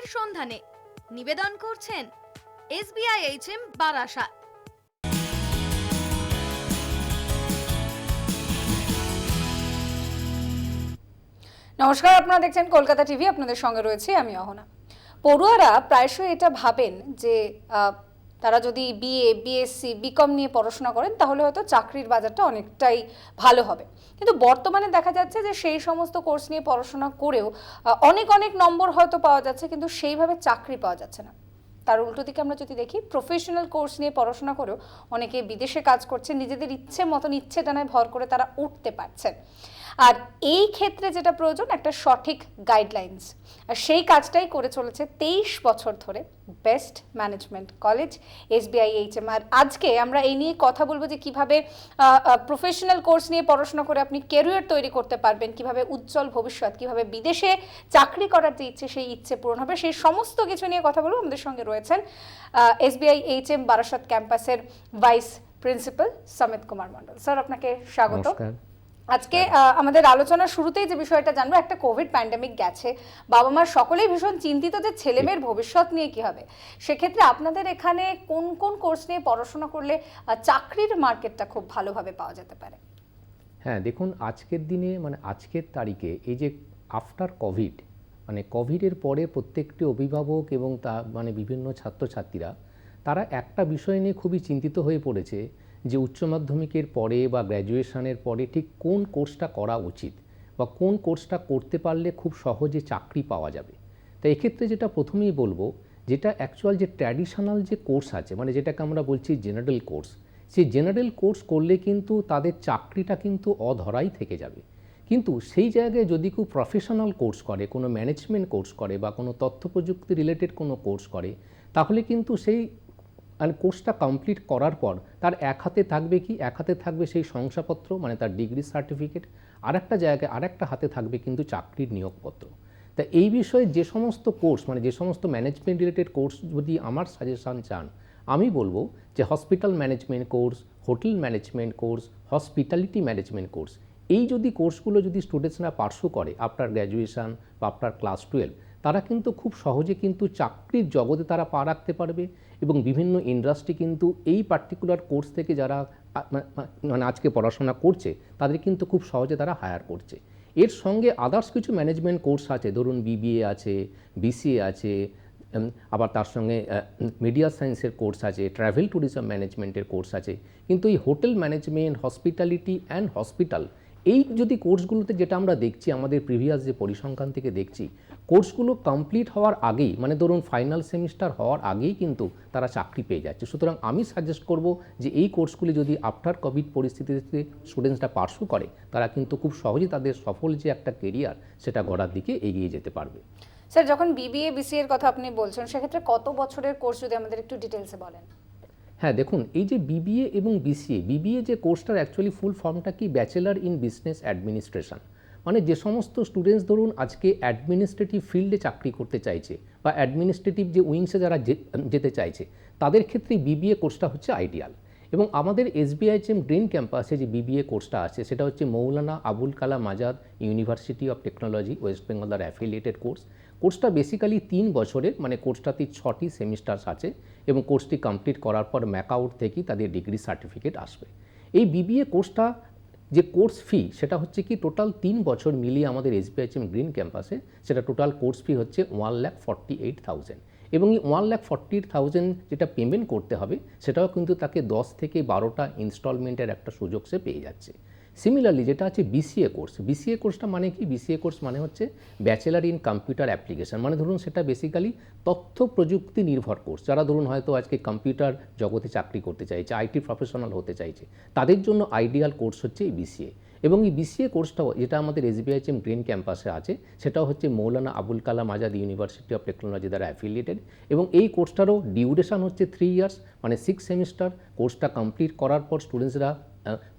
চাকরির সন্ধানে নিবেদন করছেন SBIHM বারাসাত। নমস্কার, আপনারা দেখছেন কলকাতা টিভি, আপনাদের সঙ্গে রয়েছে আমি অহনা। পড়ুয়ারা প্রায়শই এটা ভাবেন যে তারা যদি বিএ, বিএসসি, বিকম নিয়ে পড়াশোনা করেন তাহলে হয়তো চাকরির বাজারটা অনেকটাই ভালো হবে, কিন্তু বর্তমানে দেখা যাচ্ছে যে সেই সমস্ত কোর্স নিয়ে পড়াশোনা করেও অনেক অনেক নম্বর হয়তো পাওয়া যাচ্ছে, কিন্তু সেইভাবে চাকরি পাওয়া যাচ্ছে না। তার উল্টো দিকে আমরা যদি দেখি, প্রফেশনাল কোর্স নিয়ে পড়াশোনা করেও অনেকে বিদেশে কাজ করছে, নিজেদের ইচ্ছে মতন ইচ্ছে টানায় ভর করে তারা উঠতে পারছেন। আর এই ক্ষেত্রে যেটা প্রয়োজন একটা সঠিক গাইডলাইন্স, আর সেই কাজটাই করে চলেছে 23 বছর ধরে বেস্ট ম্যানেজমেন্ট কলেজ SBIHM। আর আজকে আমরা এই নিয়ে কথা বলবো যে কিভাবে প্রফেশনাল কোর্স নিয়ে পড়াশোনা করে আপনি ক্যারিয়ার তৈরি করতে পারবেন, কিভাবে উজ্জ্বল ভবিষ্যৎ, কিভাবে বিদেশে চাকরি করার যে ইচ্ছে সেই ইচ্ছে পূরণ হবে, সেই সমস্ত কিছু নিয়ে কথা বলবো। আমাদের সঙ্গে রয়েছেন SBIHM বারাসাত ক্যাম্পাসের vice principal Samit Kumar Mondal. Sir, আপনাকে স্বাগত। আজকে আমাদের আলোচনার শুরুতেই যে বিষয়টা জানবো, একটা কোভিড প্যান্ডেমিক গেছে, বাবা মার সকলেই ভীষণ চিন্তিত যে ছেলে মেয়ের ভবিষ্যৎ নিয়ে কি হবে। সেক্ষেত্রে আপনাদের এখানে কোন কোন কোর্স নিয়ে পড়াশোনা করলে চাকরির মার্কেটটা খুব ভালোভাবে পাওয়া যেতে পারে? হ্যাঁ, দেখুন, আজকের দিনে মানে আজকের তারিখে এই যে আফটার কোভিড, মানে কোভিডের পরে প্রত্যেকটি অভিভাবক এবং তা মানে বিভিন্ন ছাত্রছাত্রীরা তারা একটা বিষয় নিয়ে খুবই চিন্তিত হয়ে পড়েছে যে উচ্চ মাধ্যমিকের পরে বা গ্র্যাজুয়েশনের পরে ঠিক কোন কোর্সটা করা উচিত বা কোন কোর্সটা করতে পারলে খুব সহজে চাকরি পাওয়া যাবে। তো এক্ষেত্রে যেটা প্রথমেই বলবো, যেটা অ্যাকচুয়াল যে ট্র্যাডিশনাল যে কোর্স আছে, মানে যেটাকে আমরা বলছি জেনারেল কোর্স, সেই জেনারেল কোর্স করলে কিন্তু তাদের চাকরিটা কিন্তু অধরাই থেকে যাবে। কিন্তু সেই জায়গায় যদি কেউ প্রফেশনাল কোর্স করে, কোনো ম্যানেজমেন্ট কোর্স করে বা কোনো তথ্য প্রযুক্তি রিলেটেড কোনো কোর্স করে, তাহলে কিন্তু সেই কোর্সটা কমপ্লিট করার পর তার এক হাতে থাকবে কি, এক হাতে থাকবে সেই শংসাপত্র মানে তার ডিগ্রি সার্টিফিকেট, আর একটা জায়গায় আর একটা হাতে থাকবে কিন্তু চাকরির নিয়োগপত্র। তা এই বিষয়ে যে সমস্ত কোর্স মানে যে সমস্ত ম্যানেজমেন্ট রিলেটেড কোর্স যদি আমার সাজেশান চান, আমি বলবো যে hospital management course, hotel management course, hospitality management course, এই যদি কোর্সগুলো যদি স্টুডেন্টসরা পার্সু করে আফটার গ্র্যাজুয়েশন বা আফটার ক্লাস 12, তারা কিন্তু খুব সহজে কিন্তু চাকরির জগতে তারা পা রাখতে পারবে। এবং বিভিন্ন ইন্ডাস্ট্রি কিন্তু এই পার্টিকুলার কোর্স থেকে যারা মানে আজকে পড়াশোনা করছে তাদের কিন্তু খুব সহজে তারা হায়ার করছে। এর সঙ্গে আদার্স কিছু ম্যানেজমেন্ট কোর্স আছে, ধরুন BBA আছে, BCA আছে, আবার তার সঙ্গে মিডিয়া সায়েন্সের কোর্স আছে, ট্রাভেল ট্যুরিজম ম্যানেজমেন্টের কোর্স আছে। কিন্তু এই hotel management, hospitality and hospital, এই যদি কোর্সগুলোতে যেটা আমরা দেখছি আমাদের প্রিভিয়াস যে পরিসংখ্যান থেকে দেখছি, কোর্সগুলো কমপ্লিট হওয়ার আগেই মানে ধরুন ফাইনাল সেমিস্টার হওয়ার আগেই কিন্তু তারা চাকরি পেয়ে যাচ্ছে। সুতরাং আমি সাজেস্ট করব যে এই কোর্সগুলি যদি আফটার কোভিড পরিস্থিতিতে স্টুডেন্টসরা পার্সু করে, তারা কিন্তু খুব সহজেই তাদের সফল যে একটা কেরিয়ার সেটা গড়ার দিকে এগিয়ে যেতে পারবে। স্যার, যখন BBA, BCA এর কথা আপনি বলছেন, সেক্ষেত্রে কত বছরের কোর্স যদি আমাদের একটু ডিটেলসে বলেন? হ্যাঁ, দেখুন, এই যে BBA এবং BCA যে কোর্সটার অ্যাকচুয়ালি ফুল ফর্মটা কি, ব্যাচেলার ইন বিজনেস অ্যাডমিনিস্ট্রেশন। মানে যে সমস্ত স্টুডেন্টস ধরুন আজকে অ্যাডমিনিস্ট্রেটিভ ফিল্ডে চাকরি করতে চাইছে বা অ্যাডমিনিস্ট্রেটিভ যে উইংসে যারা যেতে চাইছে, তাদের ক্ষেত্রে BBA কোর্সটা হচ্ছে আইডিয়াল। এবং আমাদের SBIHM গ্রিন ক্যাম্পাসে যে BBA কোর্সটা আছে সেটা হচ্ছে Maulana Abul Kalam Azad university of technology West Bengal দ্বারা অ্যাফিলিয়েটেড কোর্স। কোর্সটা বেসিক্যালি 3 বছরের, মানে কোর্সটাতে 6টি সেমিস্টার্স আছে এবং কোর্সটি কমপ্লিট করার পর ম্যাকআউট থেকেই তাদের ডিগ্রি সার্টিফিকেট আসবে। এই BBA কোর্সটা যে কোর্স ফি সেটা হচ্ছে কি টোটাল 3 বছর মিলিয়ে আমাদের SBIHM গ্রিন ক্যাম্পাসে সেটা টোটাল কোর্স ফি হচ্ছে 1,48,000। এবং এই 1,40,000 যেটা পেমেন্ট করতে হবে সেটাও কিন্তু তাকে 10 থেকে 12টা ইনস্টলমেন্টের একটা সুযোগ সে পেয়ে যাচ্ছে। সিমিলারলি যেটা আছে BCA কোর্সটা মানে কি, BCA কোর্স মানে হচ্ছে ব্যাচেলার ইন কম্পিউটার অ্যাপ্লিকেশন। মানে ধরুন সেটা বেসিক্যালি তথ্য প্রযুক্তি নির্ভর কোর্স। যারা ধরুন হয়তো আজকে কম্পিউটার জগতে চাকরি করতে চাইছে, IT প্রফেশনাল হতে চাইছে, তাদের জন্য আইডিয়াল কোর্স হচ্ছে এই BCA। এবং এই BCA কোর্সটাও যেটা আমাদের SBIHM গ্রিন ক্যাম্পাসে আছে সেটাও হচ্ছে Maulana Abul Kalam Azad university of technology দ্বারা অ্যাফিলিয়েটেড। এবং এই কোর্সটারও ডিউরেশন হচ্ছে 3 ইয়ার্স, মানে 6 সেমিস্টার। কোর্সটা কমপ্লিট করার পর স্টুডেন্টসরা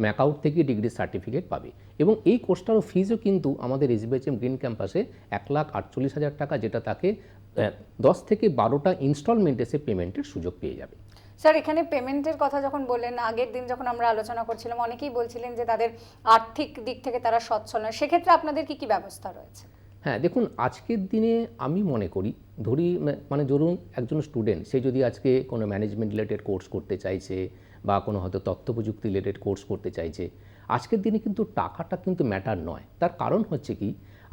ম্যাকআউট থেকে ডিগ্রি সার্টিফিকেট পাবে। এবং এই কোর্সটারও ফিজও কিন্তু আমাদের SBIHM গ্রিন ক্যাম্পাসে 1,48,000 টাকা, যেটা তাকে 10 থেকে 12টা ইনস্টলমেন্টে সে পেমেন্টের সুযোগ পেয়ে যাবে। স্যার, এখানে পেমেন্টের কথা যখন বললেন, আগের দিন যখন আমরা আলোচনা করছিলাম অনেকেই বলছিলেন যে তাদের আর্থিক দিক থেকে তারা সচ্ছল নয়, সেক্ষেত্রে আপনাদের কি কি ব্যবস্থা রয়েছে? হ্যাঁ, দেখুন আজকের দিনে আমি মনে করি ধরি মানে ধরুন একজন স্টুডেন্ট সে যদি আজকে কোনো ম্যানেজমেন্ট রিলেটেড কোর্স করতে চাইছে বা কোনো হয়তো তথ্য প্রযুক্তি রিলেটেড কোর্স করতে চাইছে, আজকের দিনে কিন্তু টাকাটা কিন্তু ম্যাটার নয়। তার কারণ হচ্ছে কি,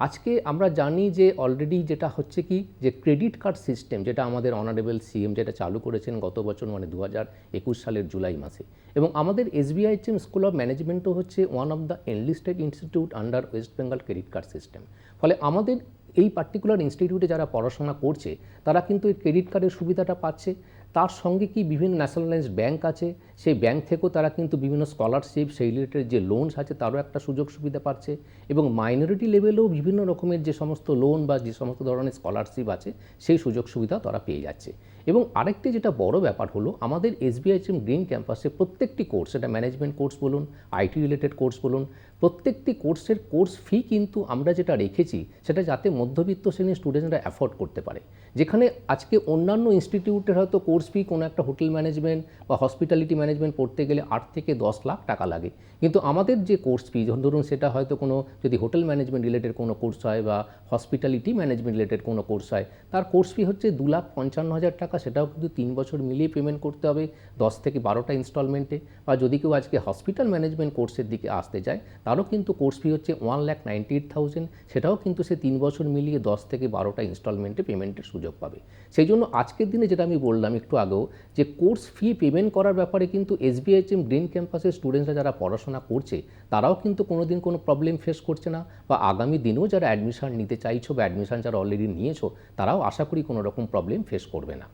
আজকে আমরা জানি যে অলরেডি যেটা হচ্ছে কি যে ক্রেডিট কার্ড সিস্টেম যেটা আমাদের অনারেবল সিএম যেটা চালু করেছেন গত বছর মানে 2021 সালের জুলাই মাসে, এবং আমাদের SBIHM স্কুল অফ ম্যানেজমেন্টও হচ্ছে one of the enlisted institute under West Bengal credit card system. ফলে আমাদের এই পার্টিকুলার ইনস্টিটিউটে যারা পড়াশোনা করছে তারা কিন্তু এই ক্রেডিট কার্ডের সুবিধাটা পাচ্ছে। তার সঙ্গে কি বিভিন্ন ন্যাশনালাইজড ব্যাংক আছে, সেই ব্যাংক থেকেও তারা কিন্তু বিভিন্ন স্কলারশিপ সেই রিলেটেড যে লোনস আছে তারও একটা সুযোগ সুবিধা পাচ্ছে, এবং মাইনরিটি লেভেলেও বিভিন্ন রকমের যে সমস্ত লোন বা যে সমস্ত ধরনের স্কলারশিপ আছে সেই সুযোগ সুবিধা তারা পেয়ে যাচ্ছে। এবং আরেকটি যেটা বড় ব্যাপার হলো, আমাদের SBIHM গ্রিন ক্যাম্পাসে প্রত্যেকটি কোর্স, সেটা ম্যানেজমেন্ট কোর্স বলুন, IT রিলেটেড কোর্স বলুন, প্রত্যেকটি কোর্সের কোর্স ফি কিন্তু আমরা যেটা রেখেছি সেটা যাতে মধ্যবিত্ত শ্রেণীর স্টুডেন্টরা অ্যাফোর্ড করতে পারে। যেখানে আজকে অন্যান্য ইনস্টিটিউটের হয়তো কোর্স ফি কোনো একটা হোটেল ম্যানেজমেন্ট বা হসপিটালিটি ম্যানেজমেন্ট পড়তে গেলে 8 থেকে 10 লাখ টাকা লাগে, কিন্তু আমাদের যে কোর্স ফি ধরুন সেটা হয়তো কোনো যদি হোটেল ম্যানেজমেন্ট রিলেটেড কোনো কোর্স হয় বা হসপিটালিটি ম্যানেজমেন্ট রিলেটেড কোনো কোর্স হয়, তার কোর্স ফি হচ্ছে 2,55,000 টাকা। সেটাও কিন্তু 3 বছর মিলিয়ে পেমেন্ট করতে হবে 10 থেকে 12টা ইনস্টলমেন্টে। বা যদি কেউ আজকে হসপিটাল ম্যানেজমেন্ট কোর্সের দিকে আসতে চায় তারও কিন্তু কোর্স ফি হচ্ছে 1,98,000, সেটাও কিন্তু সে 3 বছর মিলিয়ে 10 থেকে 12টা ইনস্টলমেন্টে পেমেন্টের সুযোগ পাবে। সেই জন্য আজকের দিনে যেটা আমি বললাম একটু আগেও যে কোর্স ফি পেমেন্ট করার ব্যাপারে কিন্তু SBIHM গ্রিন ক্যাম্পাসের স্টুডেন্টরা যারা পড়াশোনা করছে তারাও কিন্তু কোনোদিন কোনো প্রবলেম ফেস করছে না, বা আগামী দিনেও যারা অ্যাডমিশন নিতে চাইছো বা অ্যাডমিশন যারা অলরেডি নিয়েছো তারাও আশা করি কোনো রকম প্রবলেম ফেস করবে না।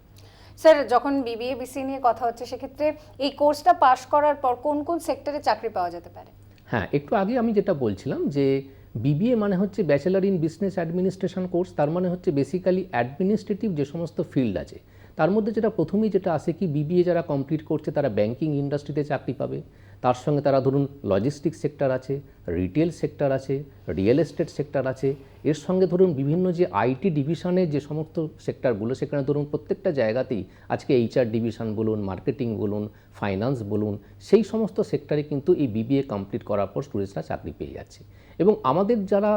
স্যার, যখন BBA BCA নিয়ে কথা হচ্ছে সেক্ষেত্রে এই কোর্সটা পাশ করার পর কোন কোন সেক্টরে চাকরি পাওয়া যেতে পারে? হ্যাঁ, একটু আগে আমি যেটা বলছিলাম যে BBA মানে হচ্ছে bachelor in business administration course. তার মানে হচ্ছে বেসিক্যালি অ্যাডমিনিস্ট্রেটিভ যে সমস্ত ফিল্ড আছে তার মধ্যে যেটা প্রথমেই যেটা আসে কি, BBA যারা কমপ্লিট করছে তারা ব্যাংকিং ইন্ডাস্ট্রিতে চাকরি পাবে। তার সঙ্গে তারা ধরুন লজিস্টিক সেক্টর আছে, রিটেল সেক্টর আছে, রিয়েল এস্টেট সেক্টর আছে, এর সঙ্গে ধরুন বিভিন্ন যে IT ডিভিশনের যে সমস্ত সেক্টরগুলো সেখানে ধরুন প্রত্যেকটা জায়গাতেই আজকে HR ডিভিশন বলুন, মার্কেটিং বলুন, ফাইন্যান্স বলুন, সেই সমস্ত সেক্টরে কিন্তু এই BBA কমপ্লিট করার পর স্টুডেন্টসরা চাকরি পেয়ে যাচ্ছে। এবং আমাদের যারা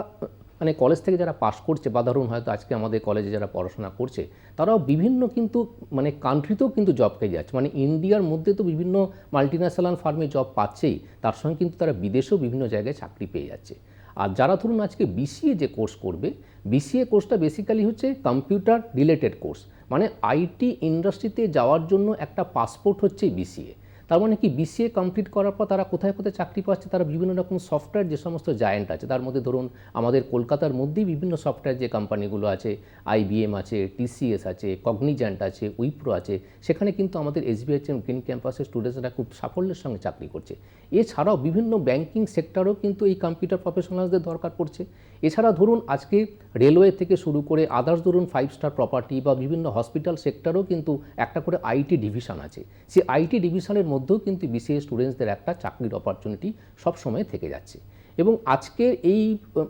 মানে কলেজ থেকে যারা পাশ করছে বা ধরুন হয়তো আজকে আমাদের কলেজে যারা পড়াশোনা করছে তারাও বিভিন্ন কিন্তু মানে কান্ট্রিতেও কিন্তু জব পেয়ে যাচ্ছে। মানে ইন্ডিয়ার মধ্যে তো বিভিন্ন মাল্টিন্যাশনাল ফার্মে জব পাচ্ছেই, তার সঙ্গে কিন্তু তারা বিদেশেও বিভিন্ন জায়গায় চাকরি পেয়ে যাচ্ছে। আর যারা ধরুন আজকে BCA যে কোর্স করবে, BCA কোর্সটা বেসিক্যালি হচ্ছে কম্পিউটার রিলেটেড কোর্স, মানে IT ইন্ডাস্ট্রিতে যাওয়ার জন্য একটা পাসপোর্ট হচ্ছে BCA। তার মানে কি, BCA কমপ্লিট করার পর তারা কোথায় কোথায় চাকরি পাচ্ছে, তারা বিভিন্ন রকম সফটওয়্যার যে সমস্ত জায়ান্ট আছে তার মধ্যে ধরুন আমাদের কলকাতার মধ্যেই বিভিন্ন সফটওয়্যার যে কোম্পানিগুলো আছে, IBM আছে, TCS আছে, কগনিজেন্ট আছে, উইপ্রো আছে, সেখানে কিন্তু আমাদের SBIHM গ্রিন ক্যাম্পাসের স্টুডেন্টসরা খুব সাফল্যের সঙ্গে চাকরি করছে। এছাড়াও বিভিন্ন ব্যাংকিং সেক্টরেও কিন্তু এই কম্পিউটার প্রফেশনালসদের দরকার পড়ছে। এছাড়া ধরুন আজকে রেলওয়ে থেকে শুরু করে আদার্স ধরুন 5 স্টার প্রপার্টি বা বিভিন্ন হসপিটাল সেক্টরেও কিন্তু একটা করে IT ডিভিশন আছে। সেই IT ডিভিশনের মধ্যেও কিন্তু BCA স্টুডেন্টসদের একটা চাকরির অপরচুনিটি সবসময় থেকে যাচ্ছে। এবং আজকের এই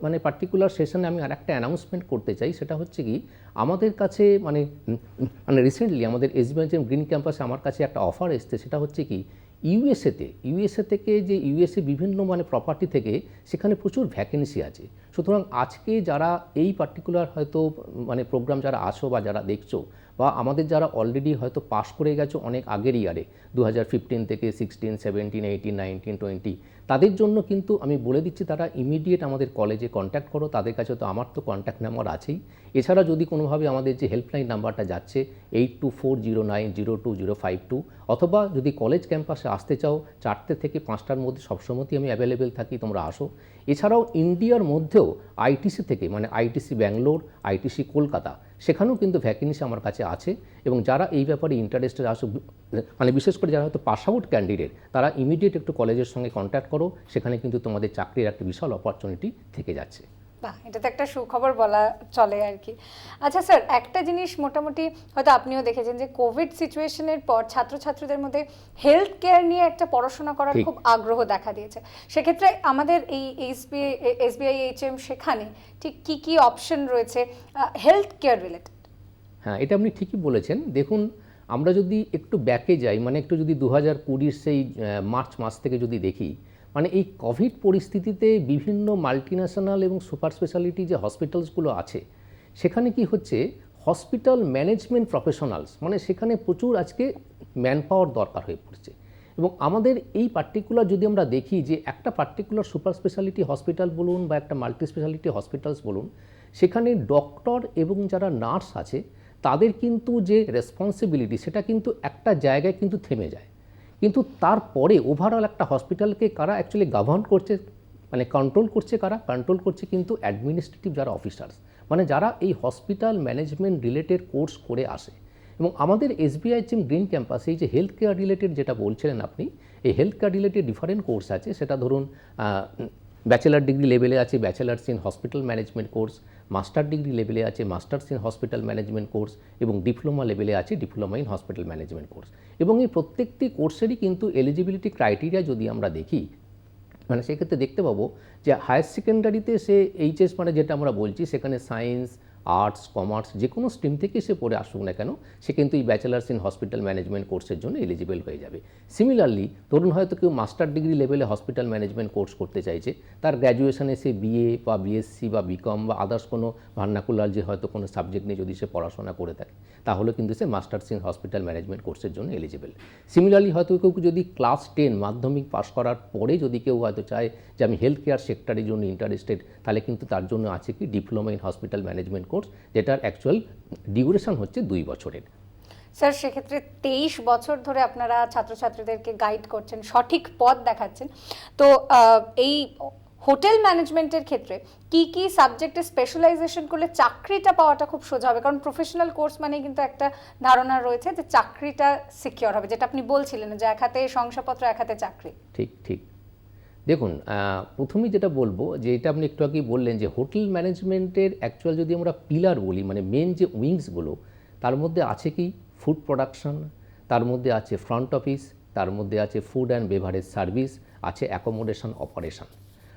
মানে পার্টিকুলার সেশনে আমি আর একটা অ্যানাউন্সমেন্ট করতে চাই, সেটা হচ্ছে কি, আমাদের কাছে মানে রিসেন্টলি আমাদের SBIHM গ্রিন ক্যাম্পাসে আমার কাছে একটা অফার এসছে। সেটা হচ্ছে কি, ইউএসএ থেকে যে ইউএসএ বিভিন্ন মানে প্রপার্টি থেকে সেখানে প্রচুর ভ্যাকেন্সি আছে। সুতরাং আজকে যারা এই পার্টিকুলার হয়তো মানে প্রোগ্রাম যারা আসো বা যারা দেখছো বা আমাদের যারা অলরেডি হয়তো পাশ করে গেছো অনেক আগের ইয়ারে 2015 থেকে 16, 17, 18, 19, 20, তাদের জন্য কিন্তু আমি বলে দিচ্ছি তারা ইমিডিয়েট আমাদের কলেজে কন্ট্যাক্ট করো। তাদের কাছে তো আমার তো কন্ট্যাক্ট নাম্বার আছেই। এছাড়া যদি কোনোভাবে আমাদের যে হেল্পলাইন নাম্বারটা যাচ্ছে 8240902052, অথবা যদি কলেজ ক্যাম্পাসে আসতে চাও 4টে থেকে 5টার মধ্যে সবসময়ই আমি অ্যাভেলেবেল থাকি, তোমরা আসো। এছাড়াও ইন্ডিয়ার মধ্যেও ITC থেকে মানে ITC ব্যাঙ্গালোর, ITC কলকাতা, সেখানেও কিন্তু ভ্যাকেন্সি আমার কাছে আছে। এবং যারা এই ব্যাপারে ইন্টারেস্টেড আসো মানে বিশেষ করে যারা হয়তো পাস আউট ক্যান্ডিডেট, তারা ইমিডিয়েট একটু কলেজের সঙ্গে কন্ট্যাক্ট করো, সেখানে কিন্তু তোমাদের চাকরির একটা বিশাল অপরচুনিটি থেকে যাচ্ছে। বাহ, এটা তো একটা সুখবর বলা চলে আর কি। আচ্ছা স্যার, একটা জিনিস মোটামুটি হয়তো আপনিও দেখেছেন যে কোভিড সিচুয়েশনের পর ছাত্রছাত্রীদের মধ্যে হেলথ কেয়ার নিয়ে একটা পড়াশোনা করার খুব আগ্রহ দেখা দিয়েছে। সেক্ষেত্রে আমাদের এই SBIHM সেখানে ঠিক কি কি অপশন রয়েছে হেলথ কেয়ার রিলেটেড? হ্যাঁ, এটা আপনি ঠিকই বলেছেন। দেখুন, আমরা যদি একটু ব্যাকে যাই, মানে একটু যদি 2020 সেই মার্চ মাস থেকে যদি দেখি, মানে এই কোভিড পরিস্থিতিতে বিভিন্ন মাল্টিন্যাশনাল এবং সুপার স্পেশালিটি যে হসপিটালসগুলো আছে সেখানে কি হচ্ছে, হসপিটাল ম্যানেজমেন্ট প্রফেশনালস মানে সেখানে প্রচুর আজকে ম্যান পাওয়ার দরকার হয়ে পড়ছে। এবং আমাদের এই পার্টিকুলার যদি আমরা দেখি যে একটা পার্টিকুলার সুপার স্পেশালিটি হসপিটাল বলুন বা একটা মাল্টি স্পেশালিটি হসপিটালস বলুন, সেখানে ডক্টর এবং যারা নার্স আছে তাদের কিন্তু যে রেসপন্সিবিলিটি সেটা কিন্তু একটা জায়গায় কিন্তু থেমে যায়। কিন্তু তারপরে ওভারঅল একটা হসপিটালকে কারা অ্যাকচুয়ালি গভর্ন করছে, মানে কন্ট্রোল করছে, কারা কন্ট্রোল করছে কিন্তু অ্যাডমিনিস্ট্রেটিভ যারা অফিসার্স, মানে যারা এই হসপিটাল ম্যানেজমেন্ট রিলেটেড কোর্স করে আসে। এবং আমাদের SBIHM গ্রিন ক্যাম্পাসে এই যে হেলথ কেয়ার রিলেটেড যেটা বলছিলেন আপনি, এই health care related different course আছে। সেটা ধরুন ব্যাচেলার ডিগ্রি লেভেলে আছে bachelors in hospital management course, master degree লেভেলে আছে masters in hospital management course, এবং ডিপ্লোমা লেভেলে আছে diploma in hospital management course. এবং এই প্রত্যেকটি কোর্সেরই কিন্তু এলিজিবিলিটি ক্রাইটেরিয়া যদি আমরা দেখি, মানে সেক্ষেত্রে দেখতে পাবো যে হায়ার সেকেন্ডারিতে সে এইচএস মানে যেটা আমরা বলছি সেখানে সায়েন্স, আর্টস, কমার্স যে কোনো স্ট্রিম থেকে সে পড়ে আসুক না কেন, সে কিন্তু এই ব্যাচেলার্স ইন হসপিটাল ম্যানেজমেন্ট কোর্সের জন্য এলিজিবল হয়ে যাবে। সিমিলারলি ধরুন হয়তো কেউ মাস্টার ডিগ্রি লেভেলে হসপিটাল ম্যানেজমেন্ট কোর্স করতে চাইছে, তার গ্র্যাজুয়েশনে সে BA বা BSc বা বিকম বা আদার্স কোনো ভার্নাকুলার যে হয়তো কোনো সাবজেক্ট নিয়ে যদি সে পড়াশোনা করে থাকে, তাহলে কিন্তু সে মাস্টার্স ইন হসপিটাল ম্যানেজমেন্ট কোর্সের জন্য এলিজিবল। সিমিলারলি হয়তো কেউ যদি ক্লাস 10 মাধ্যমিক পাস করার পরে যদি কেউ হয়তো চায় যে আমি হেলথ কেয়ার সেক্টরের জন্য ইন্টারেস্টেড, তাহলে কিন্তু তার জন্য আছে কি diploma in hospital management course, যেটার অ্যাকচুয়াল ডিউরেশন হচ্ছে 2 বছরের। স্যার সেক্ষেত্রে 23 বছর ধরে আপনারা ছাত্রছাত্রীদেরকে গাইড করছেন, সঠিক পথ দেখাচ্ছেন। তো এই হোটেল ম্যানেজমেন্টের ক্ষেত্রে কি কি সাবজেক্টে স্পেশালাইজেশন করলে চাকরিটা পাওয়াটা খুব সোজা হবে? কারণ প্রফেশনাল কোর্স মানে কিন্তু একটা ধারণা রয়েছে যে চাকরিটা সিকিউর হবে, যেটা আপনি বলছিলেন যে এক হাতে শংসাপত্র এক হাতে চাকরি। ঠিক ঠিক। দেখুন প্রথমেই যেটা বলবো যে এটা আপনি একটু আগেই বললেন যে হোটেল ম্যানেজমেন্টের অ্যাকচুয়াল যদি আমরা পিলার বলি, মানে মেন যে উইংসগুলো, তার মধ্যে আছে কি ফুড প্রোডাকশন, তার মধ্যে আছে ফ্রন্ট অফিস, তার মধ্যে আছে ফুড অ্যান্ড বেভারেজ সার্ভিস, আছে অ্যাকোমোডেশন অপারেশন।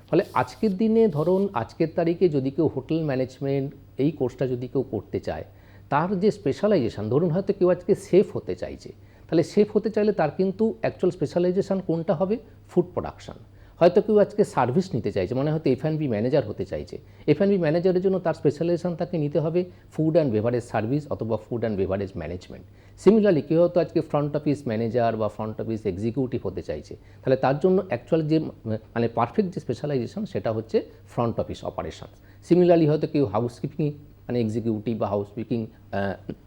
ফলে আজকের দিনে ধরুন আজকের তারিখে যদি কেউ হোটেল ম্যানেজমেন্ট এই কোর্সটা যদি কেউ করতে চায়, তার যে স্পেশালাইজেশন, ধরুন হয়তো কেউ আজকে শেফ হতে চাইছে, তাহলে শেফ হতে চাইলে তার কিন্তু অ্যাকচুয়াল স্পেশালাইজেশন কোনটা হবে? Food production. হয়তো কেউ আজকে সার্ভিস নিতে চাইছে, মানে হয়তো F&B ম্যানেজার হতে চাইছে, F&B ম্যানেজারের জন্য তার স্পেশালাইজেশন তাকে নিতে হবে ফুড অ্যান্ড বেভারেজ সার্ভিস অথবা food and beverage management. Similarly কেউ হয়তো আজকে ফ্রন্ট অফিস ম্যানেজার বা ফ্রন্ট অফিস এক্সিকিউটিভ হতে চাইছে, তাহলে তার জন্য অ্যাকচুয়াল যে মানে পারফেক্ট যে স্পেশালাইজেশন সেটা হচ্ছে ফ্রন্ট অফিস অপারেশন। সিমিলারলি হয়তো কেউ হাউসকিপিং মানে এক্সিকিউটিভ বা হাউসকিপিং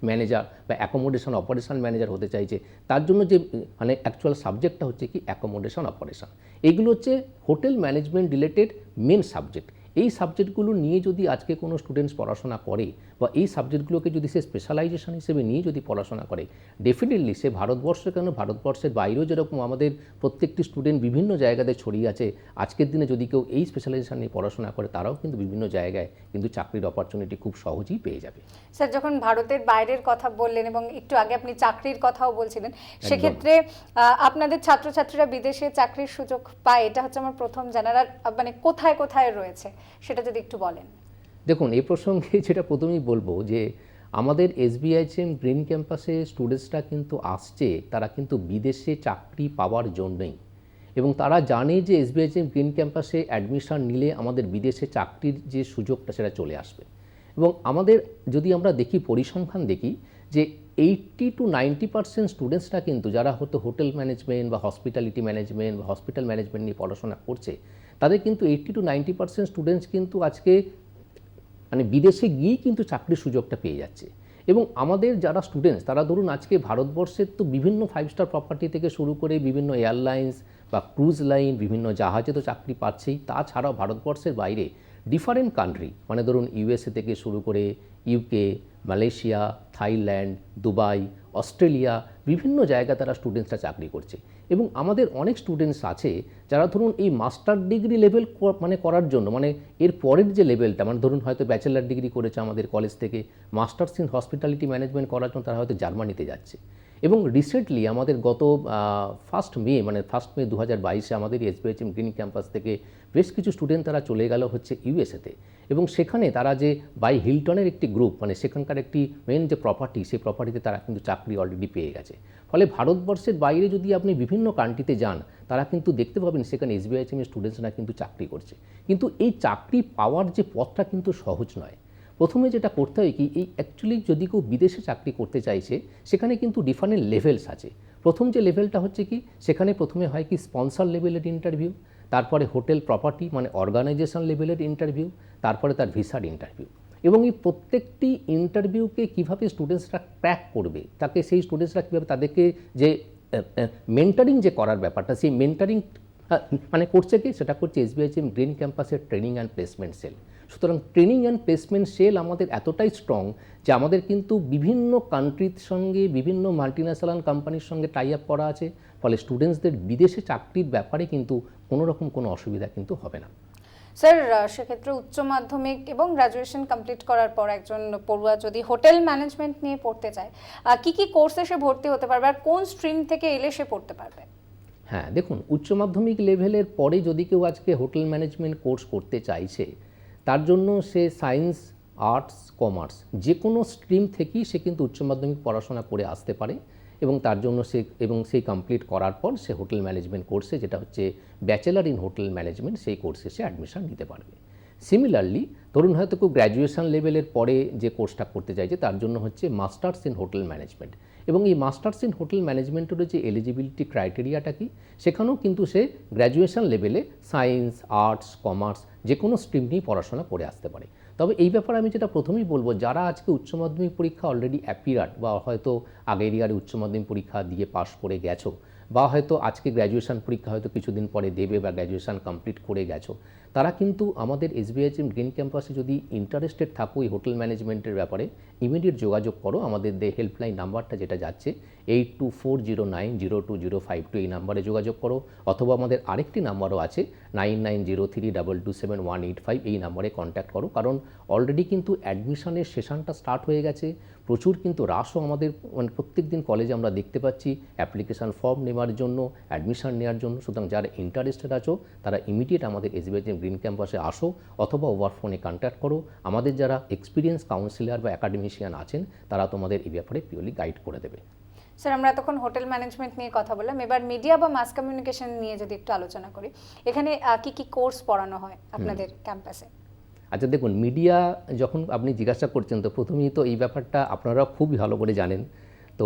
ম্যানেজার বা অ্যাকোমোডেশন অপারেশন ম্যানেজার হতে চাইছে, তার জন্য যে মানে অ্যাকচুয়াল সাবজেক্টটা হচ্ছে কি অ্যাকোমোডেশন অপারেশন। এইগুলো হচ্ছে hotel management related main subject. এই সাবজেক্টগুলো নিয়ে যদি আজকে কোনো স্টুডেন্টস পড়াশোনা করে বা এই সাবজেক্টগুলোকে যদি সে স্পেশালাইজেশন হিসেবে নিয়ে যদি পড়াশোনা করে, ডেফিনেটলি সে ভারতবর্ষ কেন ভারতবর্ষের বাইরেও যেরকম আমাদের প্রত্যেকটি স্টুডেন্ট বিভিন্ন জায়গাতে ছড়িয়ে আছে, আজকের দিনে যদি কেউ এই স্পেশালাইজেশন নিয়ে পড়াশোনা করে তারাও কিন্তু বিভিন্ন জায়গায় কিন্তু চাকরির অপরচুনিটি খুব সহজেই পেয়ে যাবে। স্যার যখন ভারতের বাইরের কথা বললেন এবং একটু আগে আপনি চাকরির কথাও বলছিলেন, সেক্ষেত্রে আপনাদের ছাত্রছাত্রীরা বিদেশে চাকরির সুযোগ পায়, এটা হচ্ছে আমার প্রথম জানার। আর মানে কোথায় কোথায় রয়েছে সেটা যদি একটু বলেন। দেখুন এই প্রসঙ্গে যেটা প্রথমেই বলবো যে আমাদের SBIHM গ্রিন ক্যাম্পাসে স্টুডেন্টসরা কিন্তু আসছে, তারা কিন্তু বিদেশে চাকরি পাওয়ার জন্যই, এবং তারা জানে যে SBIHM গ্রিন ক্যাম্পাসে অ্যাডমিশন নিলে আমাদের বিদেশে চাকরির যে সুযোগটা সেটা চলে আসবে। এবং আমাদের যদি আমরা দেখি পরিসংখ্যান দেখি যে 80 to 90% স্টুডেন্টসরা কিন্তু যারা হয়তো হোটেল ম্যানেজমেন্ট বা হসপিটালিটি ম্যানেজমেন্ট বা হসপিটাল ম্যানেজমেন্ট নিয়ে পড়াশোনা করছে, তাদের কিন্তু 80 to 90% স্টুডেন্টস কিন্তু আজকে মানে বিদেশে গিয়েই কিন্তু চাকরির সুযোগটা পেয়ে যাচ্ছে। এবং আমাদের যারা স্টুডেন্টস তারা ধরুন আজকে ভারতবর্ষের তো বিভিন্ন 5 স্টার প্রপার্টি থেকে শুরু করে বিভিন্ন এয়ারলাইন্স বা ক্রুজ লাইন বিভিন্ন জাহাজে তো চাকরি পাচ্ছেই, তাছাড়াও ভারতবর্ষের বাইরে ডিফারেন্ট কান্ট্রি মানে ধরুন USA থেকে শুরু করে UK, Malaysia, Thailand, Dubai, Australia বিভিন্ন জায়গায় তারা স্টুডেন্টসরা চাকরি করছে। এবং আমাদের অনেক স্টুডেন্টস আছে যারা ধরুন এই মাস্টার ডিগ্রি লেভেল মানে করার জন্য মানে এর পরের যে লেভেলটা মানে ধরুন হয়তো ব্যাচেলার ডিগ্রি করেছে আমাদের কলেজ থেকে, মাস্টার্স ইন হসপিটালিটি ম্যানেজমেন্ট করার জন্য তারা হয়তো জার্মানিতে যাচ্ছে। এবং রিসেন্টলি আমাদের গত 1 মে মানে 2022 আমাদের এসবিআইএইচএম গ্রিন ক্যাম্পাস থেকে বেশ কিছু স্টুডেন্ট তারা চলে গেল হচ্ছে ইউএসএতে, এবং সেখানে তারা যে বাই হিলটনের একটি গ্রুপ মানে সেখানকার একটি মেন যে প্রপার্টি, সেই প্রপার্টিতে তারা কিন্তু চাকরি অলরেডি পেয়ে গেছে। ফলে ভারতবর্ষের বাইরে যদি আপনি বিভিন্ন কান্ট্রিতে যান, তারা কিন্তু দেখতে পাবেন সেখানে এসবিআইএইচএম এর স্টুডেন্টসরা কিন্তু চাকরি করছে। কিন্তু এই চাকরি পাওয়ার যে পথটা কিন্তু সহজ নয়। প্রথমে যেটা করতে হয় কি, এই অ্যাকচুয়ালি যদি কেউ বিদেশে চাকরি করতে চাইছে, সেখানে কিন্তু ডিফারেন্ট লেভেলস আছে। প্রথম যে লেভেলটা হচ্ছে কি, সেখানে প্রথমে হয় কি স্পন্সর লেভেলের ইন্টারভিউ, তারপরে হোটেল প্রপার্টি মানে অর্গানাইজেশন লেভেলের ইন্টারভিউ, তারপরে তার ভিসার ইন্টারভিউ। এবং এই প্রত্যেকটি ইন্টারভিউকে কীভাবে স্টুডেন্টসরা ক্র্যাক করবে, তাকে সেই স্টুডেন্টসরা কীভাবে তাদেরকে যে মেন্টারিং যে করার ব্যাপারটা, সেই মেন্টারিং মানে করছে কি, সেটা করছে এসবিআইএইচএম গ্রিন ক্যাম্পাসের ট্রেনিং অ্যান্ড প্লেসমেন্ট সেল। সুতরাং ট্রেনিং অ্যান্ড প্লেসমেন্ট সেল আমাদের এতটাই স্ট্রং যে আমাদের কিন্তু বিভিন্ন কান্ট্রির সঙ্গে, বিভিন্ন মাল্টিন্যাশনাল কোম্পানির সঙ্গে টাই আপ করা আছে। ফলে স্টুডেন্টসদের বিদেশে চাকরির ব্যাপারে কিন্তু কোনো রকম কোনো অসুবিধা কিন্তু হবে না। স্যার, সেক্ষেত্রে উচ্চ মাধ্যমিক এবং গ্র্যাজুয়েশন কমপ্লিট করার পর একজন পড়ুয়া যদি হোটেল ম্যানেজমেন্ট নিয়ে পড়তে চায়, কি কি কোর্সে সে ভর্তি হতে পারবে আর কোন স্ট্রিম থেকে এলে সে পড়তে পারবে? হ্যাঁ, দেখুন, উচ্চ মাধ্যমিক লেভেলের পরে যদি কেউ আজকে হোটেল ম্যানেজমেন্ট কোর্স করতে চাইছে, তার জন্য সে সায়েন্স, আর্টস, কমার্স যে কোনো স্ট্রিম থেকেই সে কিন্তু উচ্চ মাধ্যমিক পড়াশোনা করে আসতে পারে, এবং তার জন্য সেই কমপ্লিট করার পর সে হোটেল ম্যানেজমেন্ট কোর্সে, যেটা হচ্ছে ব্যাচেলার ইন হোটেল ম্যানেজমেন্ট, সেই কোর্সে সে অ্যাডমিশন নিতে পারবে। সিমিলারলি ধরুন হয়তো কেউ গ্র্যাজুয়েশন লেভেলের পরে যে কোর্সটা করতে চাইছে, তার জন্য হচ্ছে মাস্টার্স ইন হোটেল ম্যানেজমেন্ট, এবং এই মাস্টার্স ইন হোটেল ম্যানেজমেন্টের যে এলিজিবিলিটি ক্রাইটেরিয়াটা কি, সেখানেও কিন্তু সে গ্র্যাজুয়েশন লেভেলে সায়েন্স, আর্টস, কমার্স যে কোনো স্ট্রিম নিয়ে পড়াশোনা করে আসতে পারে। তবে এই ব্যাপারে আমি যেটা প্রথমেই বলবো, যারা আজকে উচ্চ মাধ্যমিক পরীক্ষা অলরেডি অ্যাপিয়ার্ড বা হয়তো আগের ইয়ারে উচ্চ মাধ্যমিক পরীক্ষা দিয়ে পাশ করে গেছো, বা হয়তো আজকে গ্র্যাজুয়েশন পরীক্ষা হয়তো কিছুদিন পরে দেবে বা গ্র্যাজুয়েশন কমপ্লিট করে গেছো, তারা কিন্তু আমাদের এসবিআইএইচএম গ্রিন ক্যাম্পাসে যদি ইন্টারেস্টেড থাকো এই হোটেল ম্যানেজমেন্টের ব্যাপারে, ইমিডিয়েট যোগাযোগ করো। আমাদের হেল্পলাইন নাম্বারটা যেটা যাচ্ছে 8240902052, এই নাম্বারে যোগাযোগ করো, অথবা আমাদের আরেকটি নাম্বারও আছে 9903227185, এই নাম্বারে কন্ট্যাক্ট করো। কারণ অলরেডি কিন্তু অ্যাডমিশনের সেশনটা স্টার্ট হয়ে গেছে, প্রচুর কিন্তু রাশও আমাদের মানে প্রত্যেক দিন কলেজে আমরা দেখতে পাচ্ছি অ্যাপ্লিকেশান ফর্ম নেওয়ার জন্য, অ্যাডমিশন নেওয়ার জন্য। সুতরাং যারা ইন্টারেস্টেড আছো তারা ইমিডিয়েট আমাদের এসবিআইএইচএম গ্রিন ক্যাম্পাসে আসো, অথবা ওভার ফোনে কন্ট্যাক্ট করো। আমাদের যারা এক্সপিরিয়েন্স কাউন্সিলর বা একাডেমিশিয়ান আছেন, তারা তোমাদের এই ব্যাপারে পিওরলি গাইড করে দেবে। স্যার, আমরা এতক্ষণ হোটেল ম্যানেজমেন্ট নিয়ে কথা বললাম, এবার মিডিয়া বা মাস কমিউনিকেশন নিয়ে যদি একটু আলোচনা করি, এখানে কি কি কোর্স পড়ানো হয় আপনাদের ক্যাম্পাসে? আচ্ছা, দেখুন, মিডিয়া যখন আপনি জিজ্ঞাসা করছেন, তো প্রথমেই তো এই ব্যাপারটা আপনারা খুবই ভালো করে জানেন। তো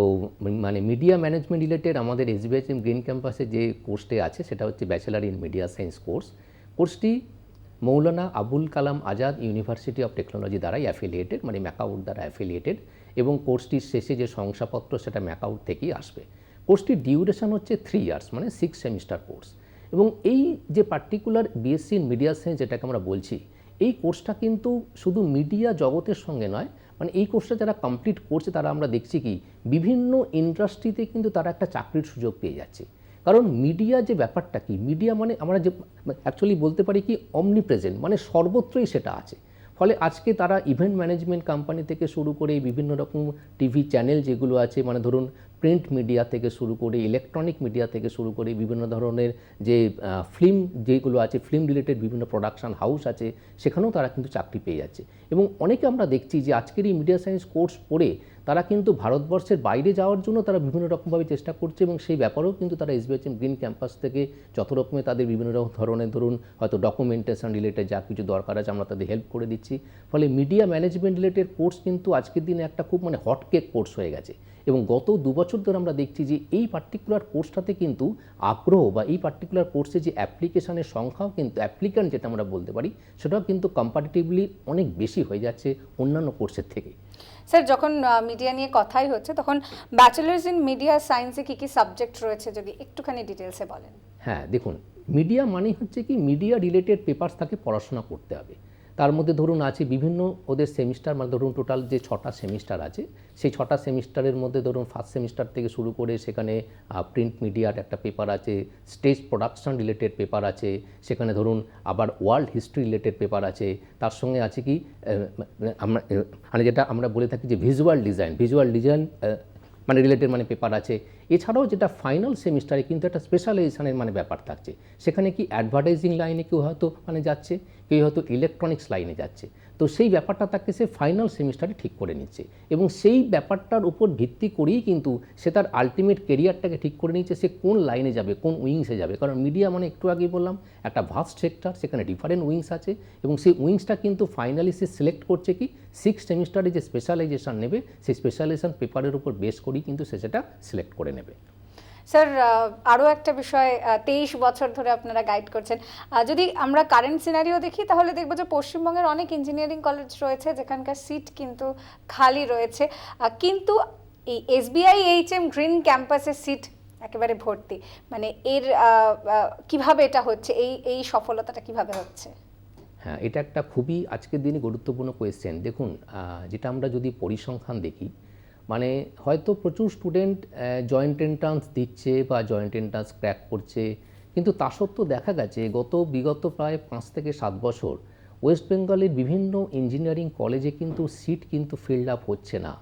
মানে মিডিয়া ম্যানেজমেন্ট রিলেটেড আমাদের এসবিআইএইচএম গ্রিন ক্যাম্পাসে যে কোর্সটি আছে, সেটা হচ্ছে bachelor in media science course. কোর্সটি মৌলানা Abul Kalam Azad university of technology দ্বারাই অ্যাফিলিয়েটেড, মানে ম্যাকাউট দ্বারা অ্যাফিলিয়েটেড, এবং কোর্সটির শেষে যে শংসাপত্র সেটা ম্যাকাউট থেকেই আসবে। কোর্সটির ডিউরেশন হচ্ছে 3 ইয়ার্স, মানে 6 সেমিস্টার কোর্স। এবং এই যে particular BSc in media science যেটাকে আমরা বলছি, এই কোর্সটা কিন্তু শুধু মিডিয়া জগতের সঙ্গে নয়, মানে এই কোর্সটা যারা কমপ্লিট করছে তারা আমরা দেখছি কি বিভিন্ন ইন্ডাস্ট্রিতে কিন্তু তারা একটা চাকরির সুযোগ পেয়ে যাচ্ছে। কারণ মিডিয়া যে ব্যাপারটা কি, মিডিয়া মানে আমরা যে অ্যাকচুয়ালি বলতে পারি কি অমনিপ্রেজেন্ট, মানে সর্বত্রই সেটা আছে। ফলে আজকে তারা ইভেন্ট ম্যানেজমেন্ট কোম্পানি থেকে শুরু করে বিভিন্ন রকম টিভি চ্যানেল যেগুলো আছে, মানে ধরুন প্রিন্ট মিডিয়া থেকে শুরু করে ইলেকট্রনিক মিডিয়া থেকে শুরু করে বিভিন্ন ধরনের যে ফিল্ম যেগুলো আছে, ফিল্ম রিলেটেড বিভিন্ন প্রোডাকশন হাউস আছে, সেখানেও তারা কিন্তু চাকরি পেয়ে যাচ্ছে। এবং অনেকে আমরা দেখছি যে আজকের এই মিডিয়া সায়েন্স কোর্স পড়ে তারা কিন্তু ভারতবর্ষের বাইরে যাওয়ার জন্য তারা বিভিন্ন রকমভাবে চেষ্টা করছে, এবং সেই ব্যাপারেও কিন্তু তারা এসবিআইএইচএম গ্রিন ক্যাম্পাস থেকে যত রকমের তাদের বিভিন্ন ধরনের ধরুন হয়তো ডকুমেন্টেশন রিলেটেড যা কিছু দরকার আছে আমরা তাদের হেল্প করে দিচ্ছি। ফলে মিডিয়া ম্যানেজমেন্ট রিলেটেড কোর্স কিন্তু আজকের দিনে একটা খুব মানে হটকেক কোর্স হয়ে গেছে। এবং গত 2 বছর ধরে আমরা দেখছি যে এই পার্টিকুলার কোর্সটাতে কিন্তু আগ্রহ বা এই পার্টিকুলার কোর্সে যে অ্যাপ্লিকেশনের সংখ্যাও কিন্তু অ্যাপ্লিক্যান্ট যেটা আমরা বলতে পারি, সেটাও কিন্তু কম্পারেটিভলি অনেক বেশি হয়ে যাচ্ছে অন্যান্য কোর্সের থেকে। স্যার, যখন মিডিয়া নিয়ে কথাই হচ্ছে, তখন ব্যাচেলার্স ইন মিডিয়া সায়েন্সে কি কি সাবজেক্ট রয়েছে যদি একটুখানি ডিটেলসে বলেন। হ্যাঁ, দেখুন, মিডিয়া মানে হচ্ছে কি মিডিয়া রিলেটেড পেপারস তাকে পড়াশোনা করতে হবে। তার মধ্যে ধরুন আছে বিভিন্ন ওদের সেমিস্টার, মানে ধরুন টোটাল যে 6টা সেমিস্টার আছে, সেই 6টা সেমিস্টারের মধ্যে ধরুন ফার্স্ট সেমিস্টার থেকে শুরু করে সেখানে প্রিন্ট মিডিয়ার একটা পেপার আছে, স্টেজ প্রোডাকশন রিলেটেড পেপার আছে, সেখানে ধরুন আবার ওয়ার্ল্ড হিস্ট্রি রিলেটেড পেপার আছে, তার সঙ্গে আছে কি আমরা মানে যেটা আমরা বলে থাকি যে ভিজুয়াল ডিজাইন মানে রিলেটেড মানে পেপার আছে। এছাড়াও যেটা ফাইনাল সেমিস্টারে কিন্তু একটা স্পেশালাইজেশনের মানে ব্যাপার থাকছে, সেখানে কি অ্যাডভার্টাইজিং লাইনে কেউ হয়তো মানে যাচ্ছে, কেউ হয়তো ইলেকট্রনিক্স লাইনে যাচ্ছে। তো সেই ব্যাপারটা তাকে সে ফাইনাল সেমিস্টারে ঠিক করে নিচ্ছে এবং সেই ব্যাপারটার উপর ভিত্তি করেই কিন্তু সে তার আলটিমেট কেরিয়ারটাকে ঠিক করে নিচ্ছে, সে কোন লাইনে যাবে, কোন উইংসে যাবে। কারণ মিডিয়া মানে একটু আগেই বললাম একটা ভাস্ট সেক্টর, সেখানে ডিফারেন্ট উইংস আছে এবং সেই উইংসটা কিন্তু ফাইনালি সে সিলেক্ট করছে কি 6 সেমিস্টারে যে স্পেশালাইজেশন নেবে সেই স্পেশালাইজেশন পেপারের উপর বেস করেই কিন্তু সে সেটা সিলেক্ট করে নেবে। স্যার, আরও একটা বিষয়, 23 বছর ধরে আপনারা গাইড করছেন। যদি আমরা কারেন্ট সিনারিও দেখি তাহলে দেখব যে পশ্চিমবঙ্গের অনেক ইঞ্জিনিয়ারিং কলেজ রয়েছে যেখানকার সিট কিন্তু খালি রয়েছে, কিন্তু এই SBI HM গ্রিন ক্যাম্পাসের সিট একেবারে ভর্তি। মানে এর কিভাবে এটা হচ্ছে, এই সফলতাটা কিভাবে হচ্ছে? হ্যাঁ, এটা একটা খুবই আজকের দিনে গুরুত্বপূর্ণ কোয়েশ্চেন। দেখুন, যেটা আমরা যদি পরিসংখ্যান দেখি, মানে হয়তো প্রচুর স্টুডেন্ট জয়েন্ট এন্ট্রান্স দিচ্ছে বা জয়েন্ট এন্ট্রান্স ক্র্যাক করছে, কিন্তু তা সত্ত্বেও দেখা গেছে বিগত প্রায় 5 থেকে 7 বছর ওয়েস্ট বেঙ্গলের বিভিন্ন ইঞ্জিনিয়ারিং কলেজে কিন্তু সিট কিন্তু ফিল্ড আপ হচ্ছে না।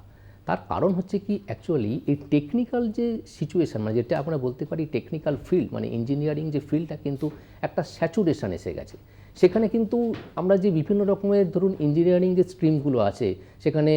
তার কারণ হচ্ছে কি, অ্যাকচুয়ালি এই টেকনিক্যাল যে সিচুয়েশান, মানে যেটা আমরা বলতে পারি টেকনিক্যাল ফিল্ড, মানে ইঞ্জিনিয়ারিং যে ফিল্ডটা কিন্তু একটা স্যাচুরেশন এসে গেছে। সেখানে কিন্তু আমরা যে বিভিন্ন রকমের ধরুন ইঞ্জিনিয়ারিং যে স্ট্রিমগুলো আছে, সেখানে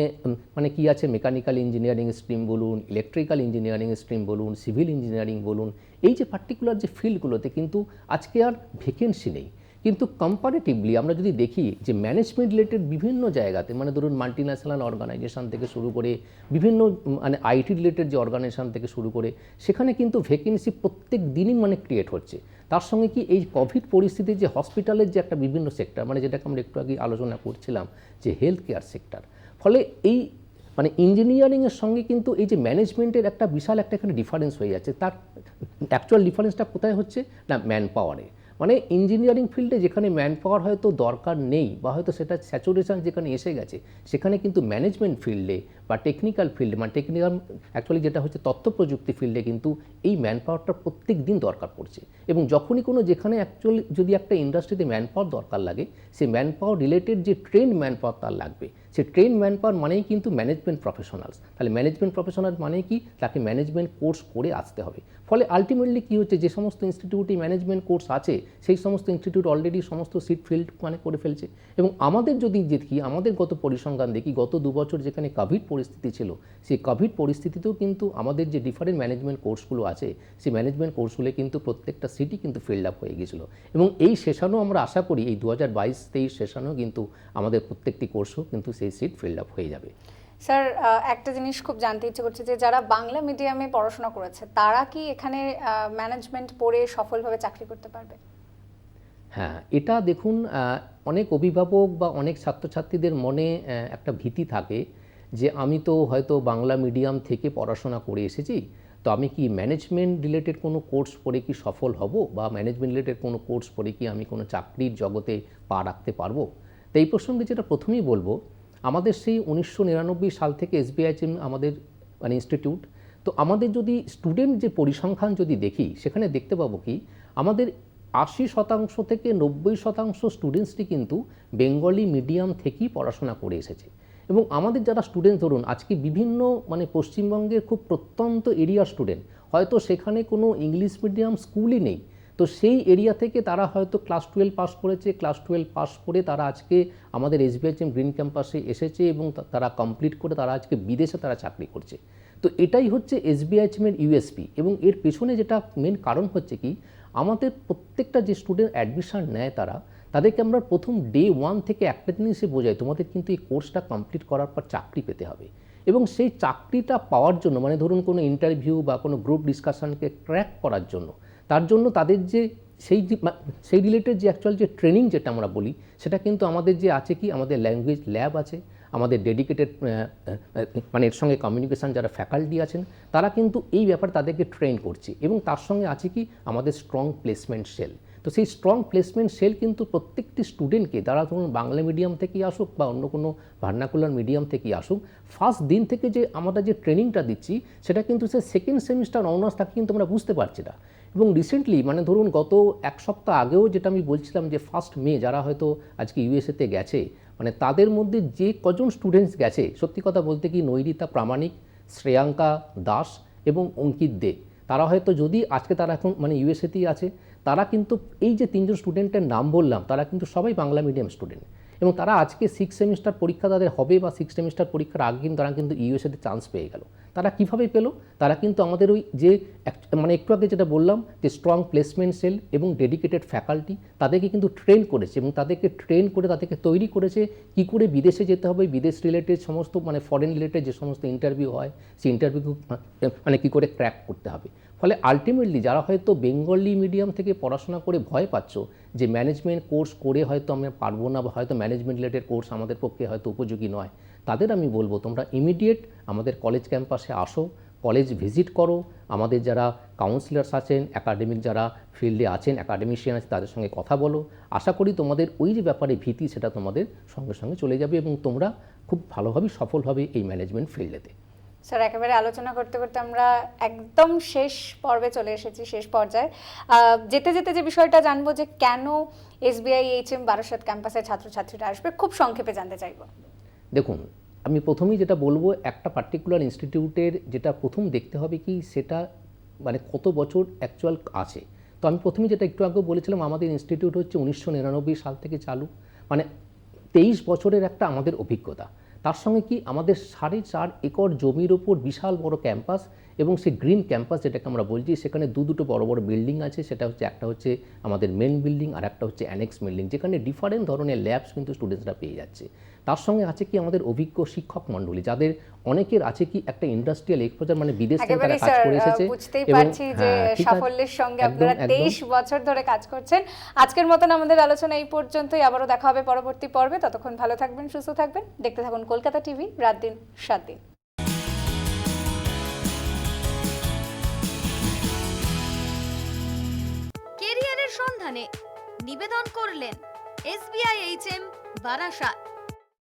মানে কি আছে, মেকানিক্যাল ইঞ্জিনিয়ারিং স্ট্রিম বলুন, ইলেকট্রিক্যাল ইঞ্জিনিয়ারিং স্ট্রিম বলুন, সিভিল ইঞ্জিনিয়ারিং বলুন, এই যে পার্টিকুলার যে ফিল্ডগুলোতে কিন্তু আজকে আর ভ্যাকেন্সি নেই। কিন্তু কম্পারেটিভলি আমরা যদি দেখি যে ম্যানেজমেন্ট রিলেটেড বিভিন্ন জায়গাতে, মানে ধরুন মাল্টিন্যাশনাল অর্গানাইজেশন থেকে শুরু করে বিভিন্ন মানে আইটি রিলেটেড যে অর্গানাইজেশন থেকে শুরু করে, সেখানে কিন্তু ভ্যাকেন্সি প্রত্যেক দিনই মানে ক্রিয়েট হচ্ছে। তার সঙ্গে কি এই কোভিড পরিস্থিতি যে হসপিটালের যে একটা বিভিন্ন সেক্টর, মানে যেটাকে আমরা একটু আগে আলোচনা করছিলাম যে হেলথ কেয়ার সেক্টর, ফলে এই মানে ইঞ্জিনিয়ারিংয়ের সঙ্গে কিন্তু এই যে ম্যানেজমেন্টের একটা বিশাল একটা এখানে ডিফারেন্স হয়ে যাচ্ছে। তার অ্যাকচুয়াল ডিফারেন্সটা কোথায় হচ্ছে না, ম্যান পাওয়ারে। মানে ইঞ্জিনিয়ারিং ফিল্ডে যেখানে ম্যান পাওয়ার হয়তো দরকার নেই বা হয়তো সেটা স্যাচুরেশন যেখানে এসে গেছে, সেখানে কিন্তু ম্যানেজমেন্ট ফিল্ডে বা টেকনিক্যাল ফিল্ডে, মানে টেকনিক্যাল অ্যাকচুয়ালি যেটা হচ্ছে তথ্য প্রযুক্তি ফিল্ডে কিন্তু এই ম্যান পাওয়ারটা প্রত্যেক দিন দরকার পড়ছে। এবং যখনই কোনো যেখানে অ্যাকচুয়ালি যদি একটা ইন্ডাস্ট্রিতে ম্যান পাওয়ার দরকার লাগে, সেই ম্যান পাওয়ার রিলেটেড যে ট্রেন্ড ম্যান পাওয়ার তার লাগবে, সেই ট্রেন ম্যান পাওয়ার মানেই কিন্তু ম্যানেজমেন্ট প্রফেশনালস। তাহলে ম্যানেজমেন্ট প্রফেশনাল মানে কি, তাকে ম্যানেজমেন্ট কোর্স করে আসতে হবে। ফলে আলটিমেটলি কী হচ্ছে, যে সমস্ত ইনস্টিটিউটে ম্যানেজমেন্ট কোর্স আছে সেই সমস্ত ইনস্টিটিউট অলরেডি সমস্ত সিট ফিল্ড মানে করে ফেলছে। এবং আমাদের যদি দেখি, আমাদের গত পরিসংখ্যান দেখি, গত 2 বছর যেখানে কোভিড পরিস্থিতি ছিল, সেই কোভিড পরিস্থিতিতেও কিন্তু আমাদের যে ডিফারেন্ট ম্যানেজমেন্ট কোর্সগুলো আছে, সেই ম্যানেজমেন্ট কোর্সগুলো কিন্তু প্রত্যেকটা সিটই কিন্তু ফিল্ড আপ হয়ে গিয়েছিলো। এবং এই সেশনও আমরা আশা করি এই 2022-23 সেশনেও কিন্তু আমাদের প্রত্যেকটি কোর্সও কিন্তু সেই সিট ফিল্ড আপ হয়ে যাবে। স্যার, একটা জিনিস খুব জানতে ইচ্ছে করছে যে যারা বাংলা মিডিয়ামে পড়াশোনা করেছে তারা কি এখানে ম্যানেজমেন্ট পড়ে সফলভাবে চাকরি করতে পারবে? হ্যাঁ, এটা দেখুন, অনেক অভিভাবক বা অনেক ছাত্রছাত্রীদের মনে একটা ভীতি থাকে যে আমি তো হয়তো বাংলা মিডিয়াম থেকে পড়াশোনা করে এসেছি, তো আমি কি ম্যানেজমেন্ট রিলেটেড কোনো কোর্স পড়ে কি সফল হব, বা ম্যানেজমেন্ট রিলেটেড কোনো কোর্স পড়ে কি আমি কোনো চাকরির জগতে পা রাখতে পারবো। তো এই প্রসঙ্গে যেটা প্রথমেই বলবো, আমাদের সেই 1999 সাল থেকে SBIHM আমাদের মানে ইনস্টিটিউট। তো আমাদের যদি স্টুডেন্ট যে পরিসংখ্যান যদি দেখি, সেখানে দেখতে পাবো কি আমাদের 80% থেকে 90% স্টুডেন্টসটি কিন্তু বেঙ্গলি মিডিয়াম থেকেই পড়াশোনা করে এসেছে। এবং আমাদের যারা স্টুডেন্ট ধরুন আজকে বিভিন্ন মানে পশ্চিমবঙ্গের খুব প্রত্যন্ত এরিয়ার স্টুডেন্ট, হয়তো সেখানে কোনো ইংলিশ মিডিয়াম স্কুলই নেই, তো সেই এরিয়া থেকে তারা হয়তো ক্লাস 12 পাস করেছে, ক্লাস 12 পাস করে তারা আজকে আমাদের SBIHM গ্রিন ক্যাম্পাসে এসেছে এবং তারা কমপ্লিট করে তারা আজকে বিদেশে তারা চাকরি করছে। তো এটাই হচ্ছে SBIHM-এর USP। এবং এর পেছনে যেটা মেন কারণ হচ্ছে কি, আমাদের প্রত্যেকটা যে স্টুডেন্ট অ্যাডমিশন নেয় তাদেরকে আমরা প্রথম ডে 1 থেকে একটা জিনিসে বোঝাই, তোমাদের কিন্তু এই কোর্সটা কমপ্লিট করার পর চাকরি পেতে হবে। এবং সেই চাকরিটা পাওয়ার জন্য, মানে ধরুন কোনো ইন্টারভিউ বা কোনো গ্রুপ ডিসকাশনকে ক্র্যাক করার জন্য, তার জন্য তাদের যে সেই রিলেটেড যে অ্যাকচুয়াল যে ট্রেনিং যেটা আমরা বলি, সেটা কিন্তু আমাদের যে আছে কি, আমাদের ল্যাঙ্গুয়েজ ল্যাব আছে, আমাদের ডেডিকেটেড মানে এর সঙ্গে কমিউনিকেশান যারা ফ্যাকাল্টি আছেন তারা কিন্তু এই ব্যাপারে তাদেরকে ট্রেন করছে। এবং তার সঙ্গে আছে কি আমাদের স্ট্রং প্লেসমেন্ট সেল। তো সেই স্ট্রং প্লেসমেন্ট সেল কিন্তু প্রত্যেকটি স্টুডেন্টকে, তারা ধরুন বাংলা মিডিয়াম থেকেই আসুক বা অন্য কোনো ভার্নাকুলার মিডিয়াম থেকেই আসুক, ফার্স্ট দিন থেকে যে আমরা যে ট্রেনিংটা দিচ্ছি সেটা কিন্তু সে সেকেন্ড সেমিস্টার অনার্স তাকে কিন্তু আমরা বুঝতে পারছি না। এবং রিসেন্টলি মানে ধরুন গত 1 সপ্তাহ আগেও যেটা আমি বলছিলাম যে 1 মে যারা হয়তো আজকে USA-তে গেছে, মানে তাদের মধ্যে যে কজন স্টুডেন্টস গেছে, সত্যি কথা বলতে কি নৈরিতা প্রামাণিক, শ্রেয়াঙ্কা দাস এবং অঙ্কিত দে। তারা হয়তো যদি আজকে তারা এখন মানে ইউএসএতেই আছে, তারা কিন্তু এই যে তিনজন স্টুডেন্টের নাম বললাম তারা কিন্তু সবাই বাংলা মিডিয়াম স্টুডেন্ট, এবং তারা আজকে 6 সেমিস্টার পরীক্ষা তাদের হবে বা 6 সেমিস্টার পরীক্ষার আগে কিন্তু তারা কিন্তু ইউএসএতে চান্স পেয়ে গেল। তারা কিভাবে পেলো? তারা কিন্তু আমাদের ওই যে মানে একটু আগে যেটা বললাম যে স্ট্রং প্লেসমেন্ট সেল এবং ডেডিকেটেড ফ্যাকাল্টি তাদেরকে কিন্তু ট্রেন করেছে, এবং তাদেরকে ট্রেন করে তাদেরকে তৈরি করেছে কী করে বিদেশে যেতে হবে, বিদেশ রিলেটেড সমস্ত মানে ফরেন রিলেটেড যে সমস্ত ইন্টারভিউ হয় সেই ইন্টারভিউ মানে কী করে ক্র্যাক করতে হবে। ফলে আলটিমেটলি যারা হয়তো বেঙ্গলি মিডিয়াম থেকে পড়াশোনা করে ভয় পাচ্ছ যে ম্যানেজমেন্ট কোর্স করে হয়তো আমরা পারবো না বা হয়তো ম্যানেজমেন্ট রিলেটেড কোর্স আমাদের পক্ষে হয়তো উপযোগী নয়, তাদের আমি বলবো তোমরা ইমিডিয়েট আমাদের কলেজ ক্যাম্পাসে আসো, কলেজ ভিজিট করো, আমাদের যারা কাউন্সিলার্স আছেন, একাডেমিক যারা ফিল্ডে আছেন, একাডেমিশিয়ান আছে তাদের সঙ্গে কথা বলো। আশা করি তোমাদের ওই যে ব্যাপারে ভীতি সেটা তোমাদের সঙ্গে সঙ্গে চলে যাবে এবং তোমরা খুব ভালোভাবে সফল হবে এই ম্যানেজমেন্ট ফিল্ডেতে। স্যার, একেবারে আলোচনা করতে করতে আমরা একদম শেষ পর্বে চলে এসেছি, শেষ পর্যায়ে। যেতে যেতে যে বিষয়টা জানবো যে কেন এসবিআই এইচএম বারাসাত ক্যাম্পাসের ছাত্রছাত্রীরা আসবে, খুব সংক্ষেপে জানতে চাইবো। দেখুন, আমি প্রথমেই যেটা বলবো একটা পার্টিকুলার ইনস্টিটিউটের যেটা প্রথম দেখতে হবে কি সেটা মানে কত বছর অ্যাকচুয়াল আছে। তো আমি প্রথমেই যেটা একটু আগে বলেছিলাম আমাদের ইনস্টিটিউট হচ্ছে 1999 সাল থেকে চালু, মানে 23 বছরের একটা আমাদের অভিজ্ঞতা। তার সঙ্গে কি আমাদের 4.5 একর জমির ওপর বিশাল বড় ক্যাম্পাস, এবং সেই গ্রিন ক্যাম্পাস যেটাকে আমরা বলছি সেখানে দুটো বড় বড় বিল্ডিং আছে। সেটা হচ্ছে একটা হচ্ছে আমাদের মেন বিল্ডিং আর একটা হচ্ছে অ্যানেক্স বিল্ডিং, যেখানে ডিফারেন্ট ধরনের ল্যাবস কিন্তু স্টুডেন্টসরা পেয়ে যাচ্ছে। তার সঙ্গে আছে কি আমাদের অভিজ্ঞ শিক্ষক মণ্ডলী, যাদের অনেকের আছে কি একটা ইন্ডাস্ট্রিয়াল এক্সপোজার, মানে বিদেশ থেকে তারা কাজ করে এসেছে। বুঝতেই পারছি যে সাফল্যের সঙ্গে আপনারা 23 বছর ধরে কাজ করছেন। আজকের মতন আমাদের আলোচনা এই পর্যন্তই, আবারও দেখা হবে পরবর্তী পর্বে। ততক্ষণ ভালো থাকবেন, সুস্থ থাকবেন, দেখতে থাকুন কলকাতা টিভি, রাত দিন 7 দিন। কেরিয়ারের সন্ধানে নিবেদন করলেন এসবিআই এইচএম বারাসাত।